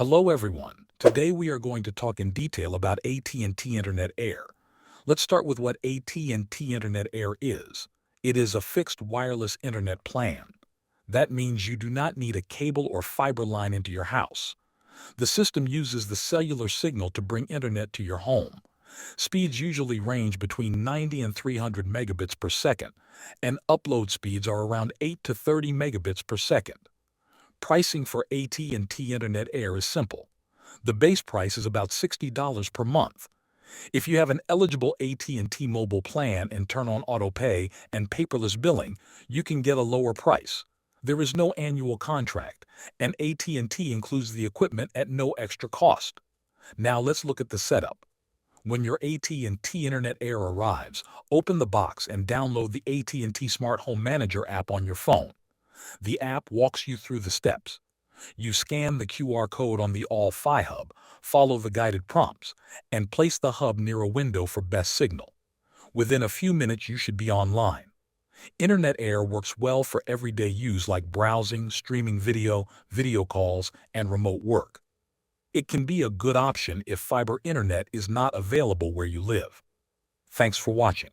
Hello everyone. Today we are going to talk in detail about AT&T Internet Air. Let's start with what AT&T Internet Air is. It is a fixed wireless internet plan. That means you do not need a cable or fiber line into your house. The system uses the cellular signal to bring internet to your home. Speeds usually range between 90 and 300 megabits per second, and upload speeds are around 8 to 30 megabits per second. Pricing for AT&T Internet Air is simple. The base price is about $60 per month. If you have an eligible AT&T mobile plan and turn on auto pay and paperless billing, you can get a lower price. There is no annual contract, and AT&T includes the equipment at no extra cost. Now let's look at the setup. When your AT&T Internet Air arrives, open the box and download the AT&T Smart Home Manager app on your phone. The app walks you through the steps. You scan the QR code on the All-Fi hub, follow the guided prompts, and place the hub near a window for best signal. Within a few minutes you should be online. Internet Air works well for everyday use like browsing, streaming video calls, and remote work. It can be a good option if fiber internet is not available where you live. Thanks for watching.